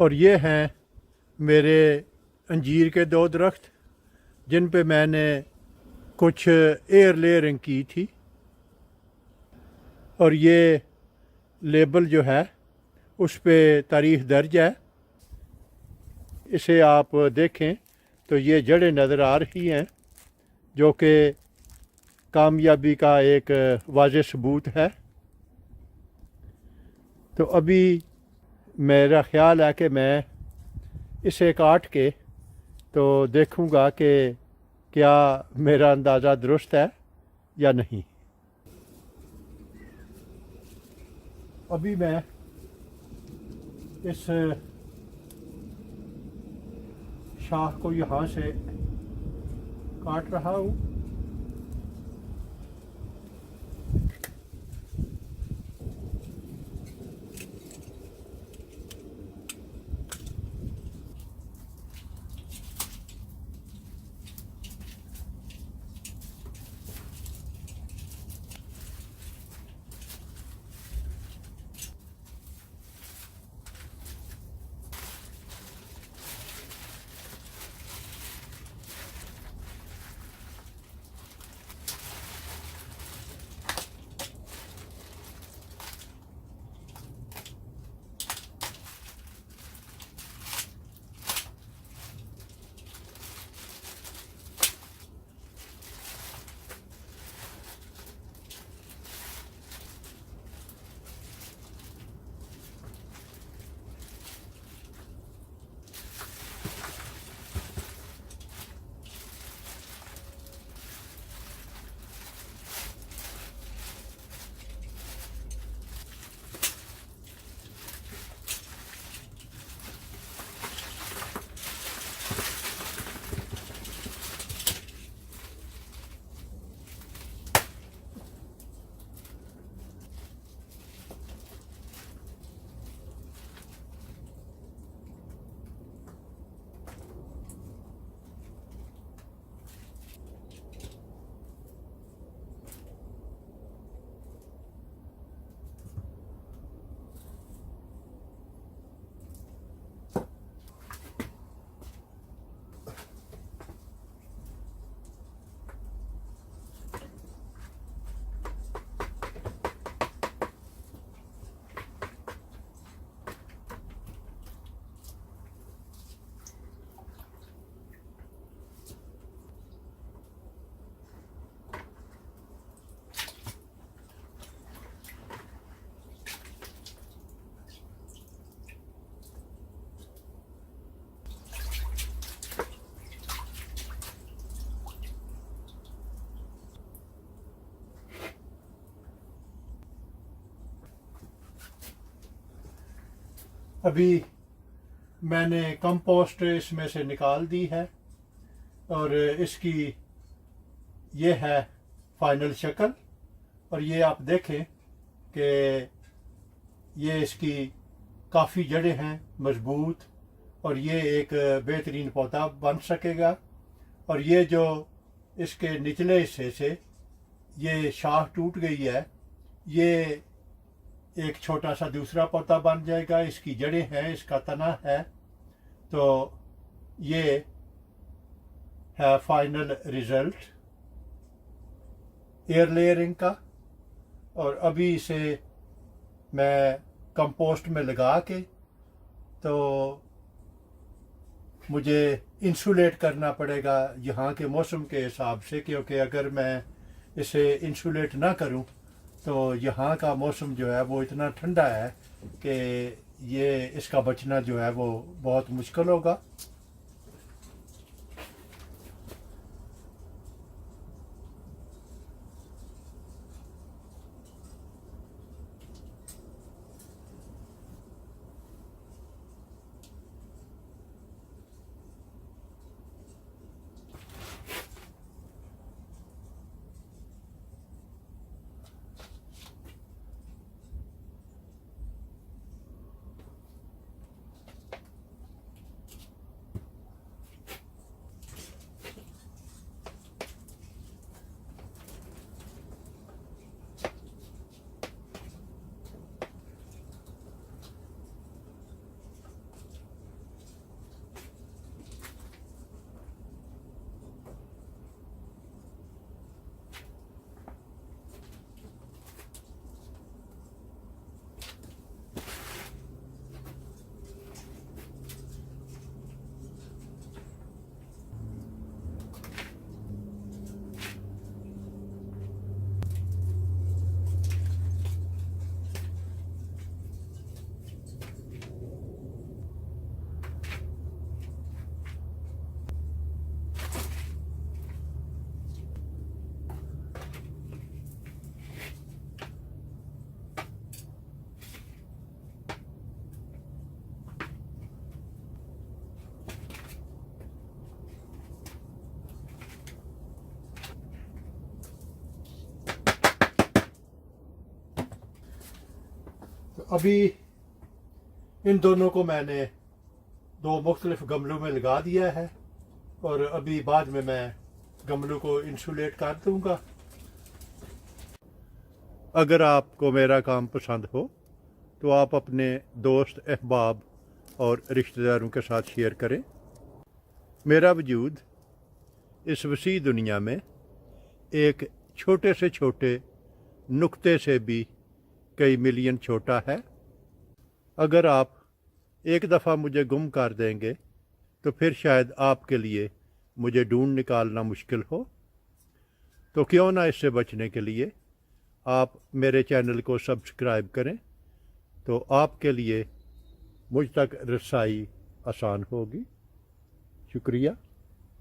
और ये हैं मेरे अंजीर के 2 दरख्त जिन पे मैंने कुछ एयर लेयरिंग की थी। और ये लेबल जो है उस पे तारीख़ दर्ज है। इसे आप देखें तो ये जड़ें नज़र आ रही हैं जो कि कामयाबी का एक वाज़ेह सबूत है। तो अभी मेरा ख़्याल है कि मैं इसे काट के तो देखूँगा कि क्या मेरा अंदाज़ा दुरुस्त है या नहीं। अभी मैं इस शाख को यहाँ से काट रहा हूँ। अभी मैंने कंपोस्ट इसमें से निकाल दी है और इसकी ये है फाइनल शक्ल। और ये आप देखें कि ये इसकी काफ़ी जड़ें हैं मज़बूत और ये एक बेहतरीन पौधा बन सकेगा। और ये जो इसके निचले हिस्से से ये शाख टूट गई है, ये एक छोटा सा दूसरा पौधा बन जाएगा। इसकी जड़ें हैं, इसका तना है। तो ये है फाइनल रिज़ल्ट एयर लेयरिंग का। और अभी इसे मैं कंपोस्ट में लगा के तो मुझे इंसुलेट करना पड़ेगा यहाँ के मौसम के हिसाब से, क्योंकि अगर मैं इसे इंसुलेट ना करूँ तो यहाँ का मौसम जो है वो इतना ठंडा है कि ये इसका बचना जो है वो बहुत मुश्किल होगा। तो अभी इन दोनों को मैंने दो मुख्तलिफ गमलों में लगा दिया है और अभी बाद में मैं गमलों को इंसुलेट कर दूंगा। अगर आपको मेरा काम पसंद हो तो आप अपने दोस्त, अहबाब और रिश्तेदारों के साथ शेयर करें। मेरा वजूद इस वसी दुनिया में एक छोटे से छोटे नुक्ते से भी कई मिलियन छोटा है। अगर आप एक दफ़ा मुझे गुम कर देंगे तो फिर शायद आपके लिए मुझे ढूंढ निकालना मुश्किल हो। तो क्यों ना इससे बचने के लिए आप मेरे चैनल को सब्सक्राइब करें, तो आपके लिए मुझ तक रसाई आसान होगी। शुक्रिया।